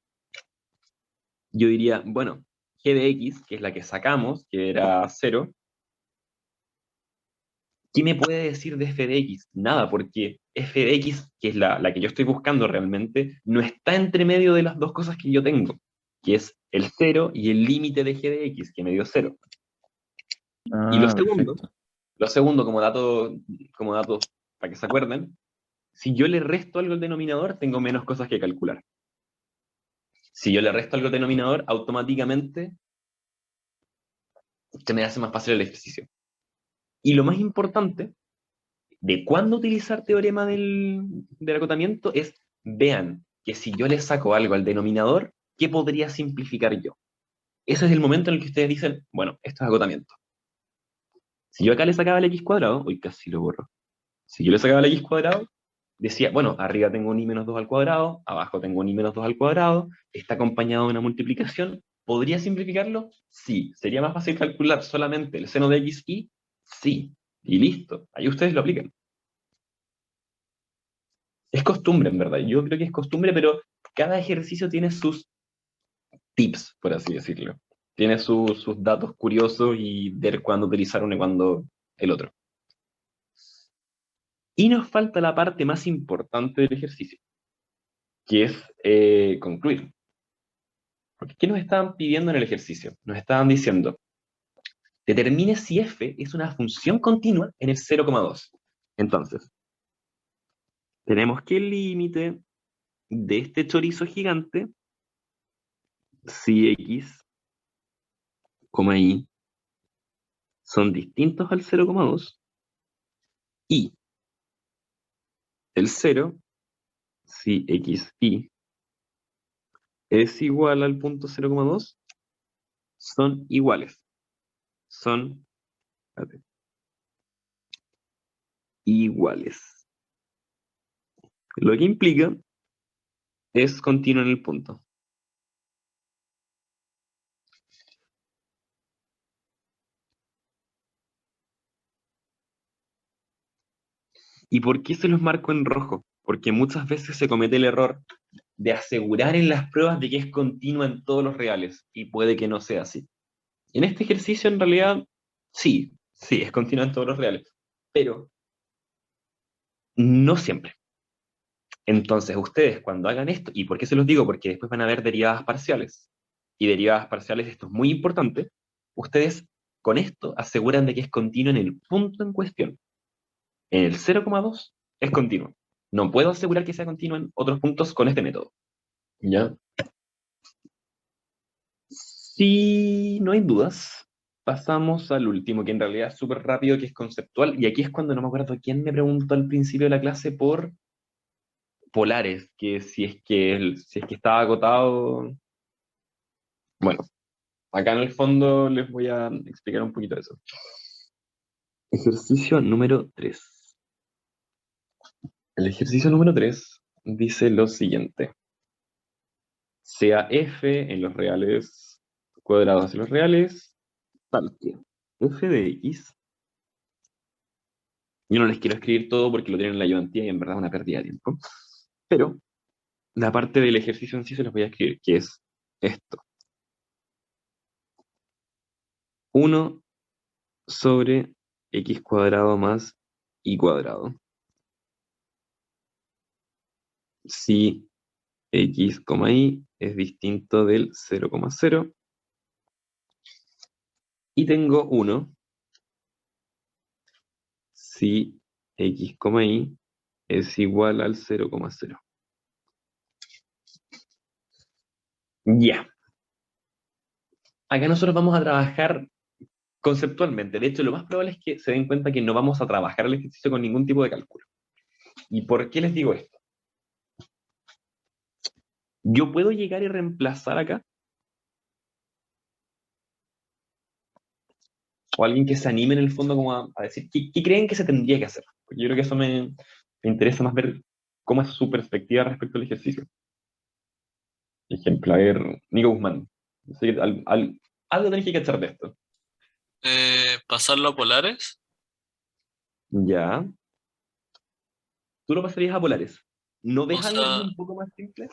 A: Yo diría, bueno, g de x, que es la que sacamos, que era 0, ¿qué me puede decir de f de x? Nada, porque f de x, que es la que yo estoy buscando realmente, no está entre medio de las dos cosas que yo tengo, que es el 0 y el límite de g de x, que me dio 0. Y
C: Ah, perfecto.
A: lo segundo como dato para que se acuerden, si yo le resto algo al denominador, tengo menos cosas que calcular. Si yo le resto algo al denominador, automáticamente se me hace más fácil el ejercicio. Y lo más importante de cuándo utilizar teorema del acotamiento es, vean que si yo le saco algo al denominador, ¿qué podría simplificar yo? Ese es el momento en el que ustedes dicen, bueno, esto es agotamiento. Si yo acá le sacaba el x cuadrado, uy, casi lo borro. Si yo le sacaba el x cuadrado, decía, bueno, arriba tengo un i menos 2 al cuadrado, abajo tengo un i menos 2 al cuadrado, está acompañado de una multiplicación. ¿Podría simplificarlo? Sí. ¿Sería más fácil calcular solamente el seno de x y? Sí. Y listo. Ahí ustedes lo aplican. Es costumbre, en verdad. Yo creo que es costumbre, pero cada ejercicio tiene sus tips, por así decirlo. Tiene sus datos curiosos y ver cuándo utilizar uno y cuándo el otro. Y nos falta la parte más importante del ejercicio, que es concluir. Porque ¿qué nos estaban pidiendo en el ejercicio? Nos estaban diciendo, determine si f es una función continua en el 0,2. Entonces, tenemos que el límite de este chorizo gigante, si x, y son distintos al 0,2, y el 0, si x y es igual al punto 0,2, son iguales. Son espérate, iguales. Lo que implica es continuo en el punto. ¿Y por qué se los marco en rojo? Porque muchas veces se comete el error de asegurar en las pruebas de que es continua en todos los reales, y puede que no sea así. En este ejercicio, en realidad, sí, es continua en todos los reales, pero no siempre. Entonces, ustedes cuando hagan esto, ¿y por qué se los digo? Porque después van a ver derivadas parciales. Y derivadas parciales, esto es muy importante, ustedes con esto aseguran de que es continuo en el punto en cuestión. En el 0,2 es continuo. No puedo asegurar que sea continuo en otros puntos con este método. ¿Ya? Si no hay dudas, pasamos al último, que en realidad es súper rápido, que es conceptual. Y aquí es cuando no me acuerdo quién me preguntó al principio de la clase por polares, que si es que estaba agotado. Bueno, acá en el fondo les voy a explicar un poquito de eso. Ejercicio número 3. El ejercicio número 3 dice lo siguiente. Sea f en los reales cuadrados en los reales, tal que f de x. Yo no les quiero escribir todo porque lo tienen en la ayudantía y en verdad es una pérdida de tiempo. Pero la parte del ejercicio en sí se los voy a escribir, que es esto. 1 sobre x cuadrado más y cuadrado. Si x, y es distinto del 0,0. Y tengo 1 si x, y es igual al 0,0. Ya. Acá nosotros vamos a trabajar conceptualmente. De hecho, lo más probable es que se den cuenta que no vamos a trabajar el ejercicio con ningún tipo de cálculo. ¿Y por qué les digo esto? Yo puedo llegar y reemplazar acá, o alguien que se anime en el fondo como a decir, ¿qué creen que se tendría que hacer? Porque yo creo que eso me interesa más ver cómo es su perspectiva respecto al ejercicio. Ejemplo, a ver, Nico Guzmán. No sé, algo tenés que cachar de esto.
F: Pasarlo a polares.
A: Ya. Tú lo pasarías a polares. ¿No ves
F: O
A: algo como
F: sea,
A: un poco más simple?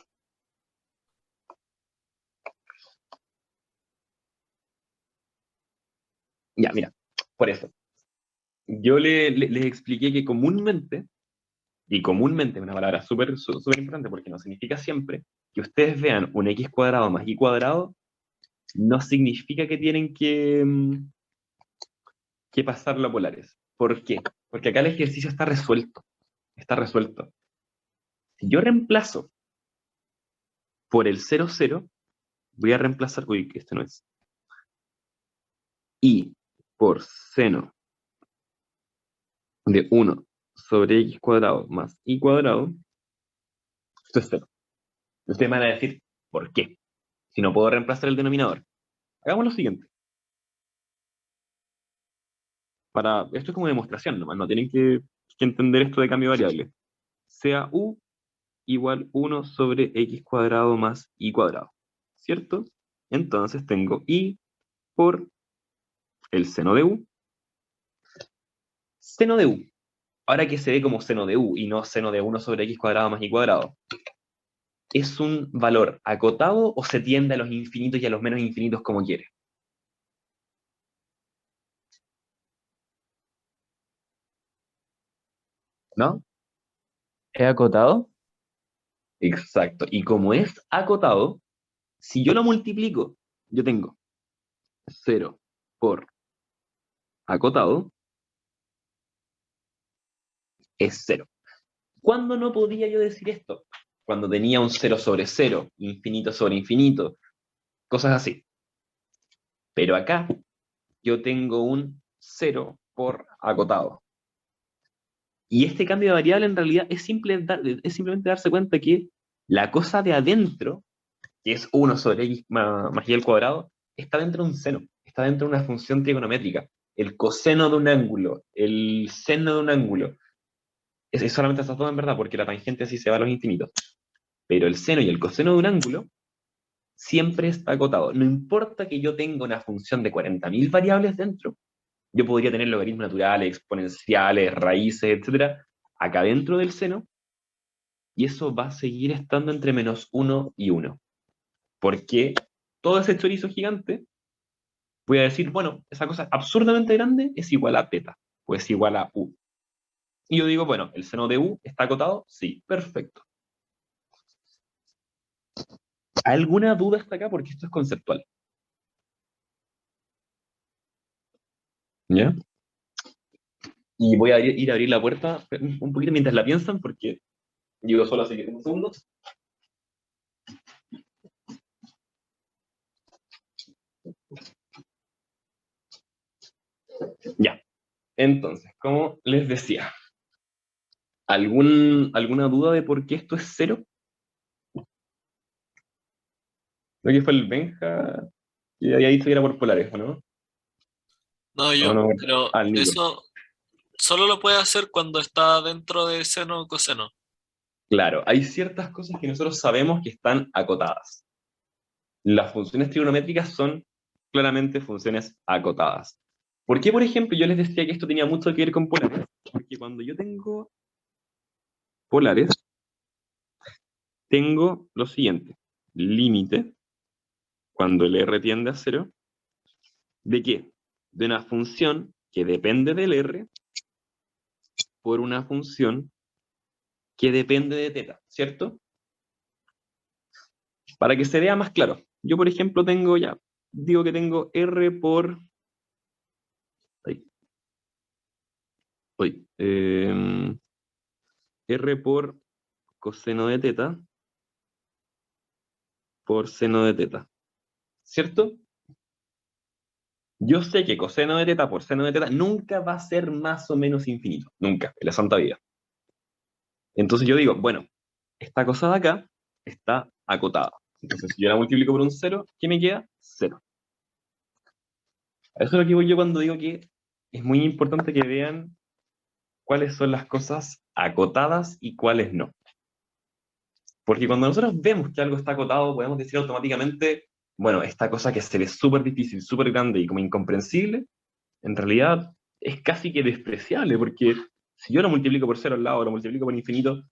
A: Ya, mira, por eso. Yo les expliqué que comúnmente, y comúnmente es una palabra súper importante porque no significa siempre, que ustedes vean un x cuadrado más y cuadrado, no significa que tienen que pasarlo a polares. ¿Por qué? Porque acá el ejercicio está resuelto. Está resuelto. Si yo reemplazo por el 0,0, voy a reemplazar, uy, que este no es, y por seno de 1 sobre x cuadrado más y cuadrado, esto es 0. Ustedes me van a decir, ¿por qué? Si no puedo reemplazar el denominador. Hagamos lo siguiente. Esto es como demostración nomás, no tienen que entender esto de cambio de variable. Sea u igual 1 sobre x cuadrado más y cuadrado. ¿Cierto? Entonces tengo y por el seno de u. Seno de u. Ahora que se ve como seno de u y no seno de 1 sobre x cuadrado más y cuadrado, ¿es un valor acotado o se tiende a los infinitos y a los menos infinitos como quiere? ¿No?
C: ¿Es acotado?
A: Exacto. Y como es acotado, si yo lo multiplico, yo tengo 0 por acotado, es 0. ¿Cuándo no podía yo decir esto? Cuando tenía un 0 sobre 0, infinito sobre infinito, cosas así. Pero acá yo tengo un 0 por acotado. Y este cambio de variable en realidad es simplemente darse cuenta que la cosa de adentro, que es 1 sobre x más y al cuadrado, está dentro de un seno, está dentro de una función trigonométrica. El coseno de un ángulo, el seno de un ángulo, es solamente estas dos en verdad, porque la tangente así se va a los infinitos. Pero el seno y el coseno de un ángulo siempre está acotado. No importa que yo tenga una función de 40.000 variables dentro, yo podría tener logaritmos naturales, exponenciales, raíces, etcétera, acá dentro del seno, y eso va a seguir estando entre menos 1 y 1. Porque todo ese chorizo gigante, voy a decir, bueno, esa cosa absurdamente grande es igual a teta, o es igual a u. Y yo digo, bueno, ¿el seno de u está acotado? Sí, perfecto. ¿Alguna duda hasta acá? Porque esto es conceptual. ¿Ya? Y voy a ir a abrir la puerta un poquito mientras la piensan, porque digo solo así que un segundo. Ya. Entonces, como les decía, ¿alguna duda de por qué esto es cero? Lo que fue el Benja, que había dicho que era por polares, ¿o no?
F: No,
A: ¿O
F: yo,
A: no?
F: pero
A: Al Nico.
F: eso solo lo puede hacer cuando está dentro de seno o coseno.
A: Claro, hay ciertas cosas que nosotros sabemos que están acotadas. Las funciones trigonométricas son claramente funciones acotadas. ¿Por qué, por ejemplo, yo les decía que esto tenía mucho que ver con polares? Porque cuando yo tengo polares, tengo lo siguiente. Límite, cuando el r tiende a cero, ¿de qué? De una función que depende del r por una función que depende de teta, ¿cierto? Para que se vea más claro. Yo, por ejemplo, digo que tengo r por... ay, r por coseno de teta por seno de teta, ¿cierto? Yo sé que coseno de teta por seno de teta nunca va a ser más o menos infinito, nunca, en la santa vida. Entonces yo digo, bueno, esta cosa de acá está acotada. Entonces si yo la multiplico por un cero, ¿qué me queda? Cero. A eso es lo que voy yo cuando digo que es muy importante que vean cuáles son las cosas acotadas y cuáles no. Porque cuando nosotros vemos que algo está acotado, podemos decir automáticamente, bueno, esta cosa que se ve súper difícil, súper grande y como incomprensible, en realidad es casi que despreciable, porque si yo lo multiplico por cero al lado, lo multiplico por infinito,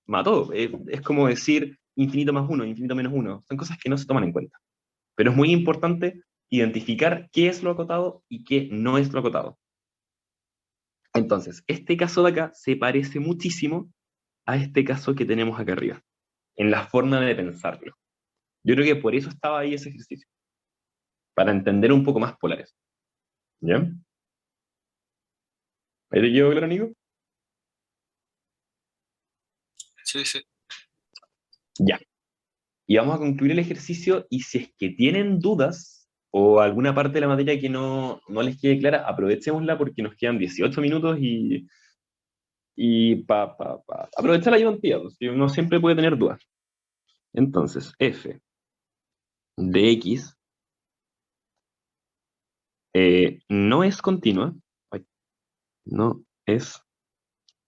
A: mató. Es como decir infinito más uno, infinito menos uno. Son cosas que no se toman en cuenta. Pero es muy importante identificar qué es lo acotado y qué no es lo acotado. Entonces, este caso de acá se parece muchísimo a este caso que tenemos acá arriba, en la forma de pensarlo. Yo creo que por eso estaba ahí ese ejercicio, para entender un poco más polares. ¿Ya? ¿Ahí te quedó claro, Nico?
F: Sí, sí.
A: Ya. Y vamos a concluir el ejercicio y si es que tienen dudas o alguna parte de la materia que no les quede clara, aprovechémosla porque nos quedan 18 minutos y aprovechar la ayudantía, pues, que uno siempre puede tener dudas. Entonces, F de X no es continua, ay, no es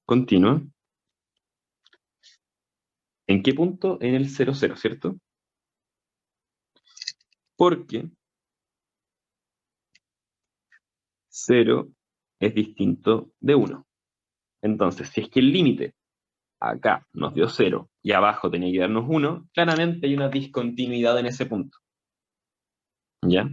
A: continua, ¿en qué punto? En el 0, 0, ¿cierto? Porque 0 es distinto de 1. Entonces, si es que el límite acá nos dio 0 y abajo tenía que darnos 1, claramente hay una discontinuidad en ese punto. ¿Ya?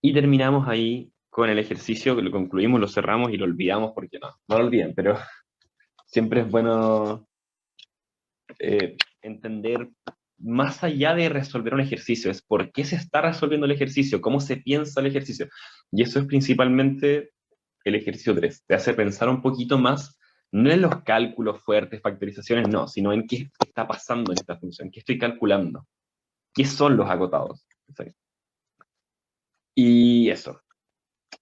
A: Y terminamos ahí con el ejercicio, que lo concluimos, lo cerramos y lo olvidamos porque no lo olviden, pero siempre es bueno entender más allá de resolver un ejercicio, es por qué se está resolviendo el ejercicio, cómo se piensa el ejercicio. Y eso es principalmente el ejercicio 3, te hace pensar un poquito más, no en los cálculos fuertes, factorizaciones, no, sino en qué está pasando en esta función, qué estoy calculando, qué son los acotados. ¿Sí? Y eso.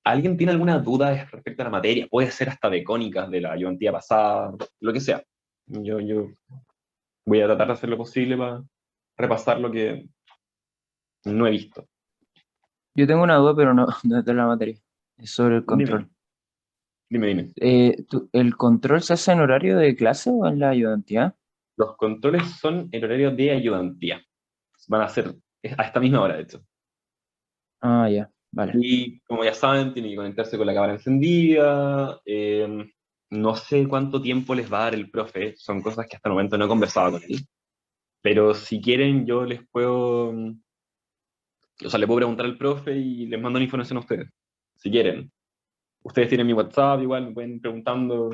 A: ¿Alguien tiene alguna duda respecto a la materia? Puede ser hasta de cónicas de la ayudantía pasada, lo que sea. Yo voy a tratar de hacer lo posible para repasar lo que no he visto.
C: Yo tengo una duda, pero no, no es de la materia. Es sobre el control.
A: Dime.
C: ¿El control se hace en horario de clase o en la ayudantía?
A: Los controles son el horario de ayudantía. Van a ser a esta misma hora, de hecho.
C: Ah, ya, vale.
A: Y como ya saben, tiene que conectarse con la cámara encendida. No sé cuánto tiempo les va a dar el profe. Son cosas que hasta el momento no he conversado con él. Pero si quieren, yo les puedo... O sea, le puedo preguntar al profe y les mando la información a ustedes. Si quieren. Ustedes tienen mi WhatsApp, igual me pueden ir preguntando.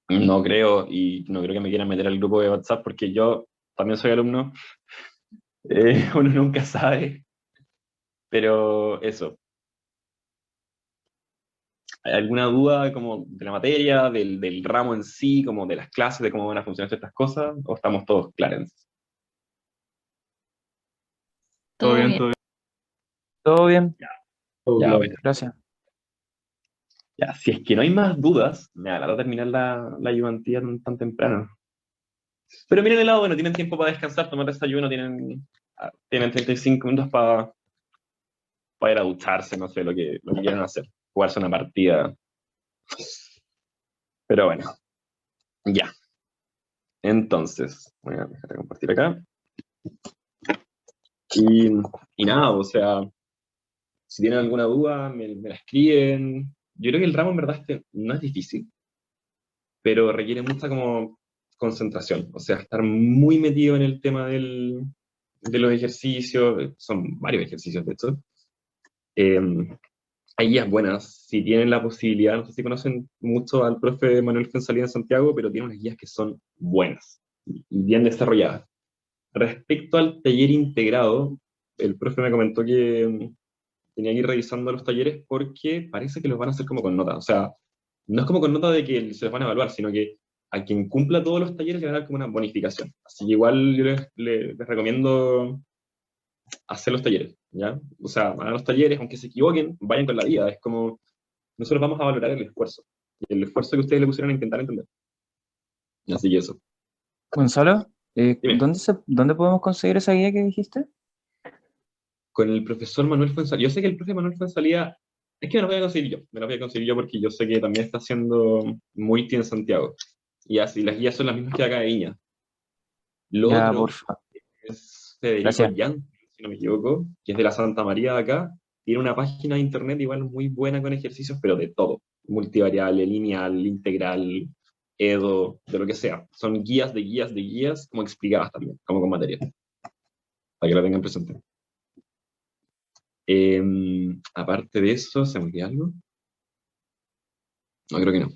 A: No creo, y no creo que me quieran meter al grupo de WhatsApp porque yo también soy alumno. Uno nunca sabe. Pero eso. ¿Hay alguna duda como de la materia, del ramo en sí, como de las clases, de cómo van a funcionar estas cosas? ¿O estamos todos claros?
B: Todo
D: Todo
B: bien,
D: bien.
B: todo bien.
C: ¿Todo bien?
E: Todo
A: Ya,
E: claro.
A: bueno.
C: Gracias.
A: Ya, si es que no hay más dudas, me da lata terminar la ayudantía tan temprano. Pero miren el lado, bueno, tienen tiempo para descansar, tomar desayuno, tienen 35 minutos para ir a ducharse, no sé, lo que quieran hacer, jugarse una partida. Pero bueno, ya. Entonces, voy a dejar de compartir acá. Y nada, o sea, si tienen alguna duda, me la escriben. Yo creo que el ramo en verdad no es difícil, pero requiere mucha como concentración, o sea, estar muy metido en el tema de los ejercicios, son varios ejercicios de hecho. Eh, Hay guías buenas, si tienen la posibilidad, no sé si conocen mucho al profe Manuel Fuenzalía en Santiago, pero tiene unas guías que son buenas y bien desarrolladas. Respecto al taller integrado, el profe me comentó que tenía que ir revisando los talleres porque parece que los van a hacer como con nota. O sea, no es como con nota de que se los van a evaluar, sino que a quien cumpla todos los talleres le van a dar como una bonificación. Así que igual yo les recomiendo hacer los talleres, ¿ya? O sea, van a los talleres, aunque se equivoquen, vayan con la vida. Es como, nosotros vamos a valorar el esfuerzo. Y el esfuerzo que ustedes le pusieron a intentar entender. Así que eso.
C: Gonzalo,
A: Dime,
C: ¿dónde podemos conseguir esa guía que dijiste?
A: con el profesor Manuel Fuenzalía, yo sé que el profe Manuel Fuenzalía, es que me lo voy a conseguir yo, me lo voy a conseguir yo porque yo sé que también está haciendo Multi en Santiago. Y así, las guías son las mismas que acá de Viña. Lo
C: Ya,
A: otro
C: porfa.
A: es Federico
C: Gracias.
A: Yan, si no me equivoco, que es de la Santa María de acá. Tiene una página de internet igual muy buena con ejercicios, pero de todo. Multivariable, lineal, integral, EDO, de lo que sea. Son guías de guías de guías, como explicadas también, como con material, para que la tengan presente. Aparte de eso, ¿se me olvidó algo? No, creo que no.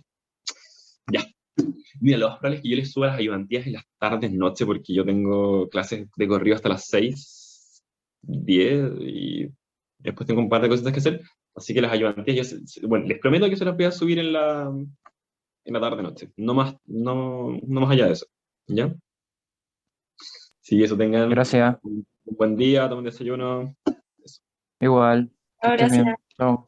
A: Ya. Mira, lo más probable es que yo les suba las ayudantías en las tardes, noche, porque yo tengo clases de corrido hasta las 6, 10 y después tengo un par de cositas que hacer. Así que las ayudantías, bueno, les prometo que se las voy a subir en la tarde-noche. No más, no más allá de eso. ¿Ya? Si eso tengan
C: Gracias.
A: un buen día, tomen desayuno.
C: Igual. Que estés
D: Gracias.
C: bien. Chao.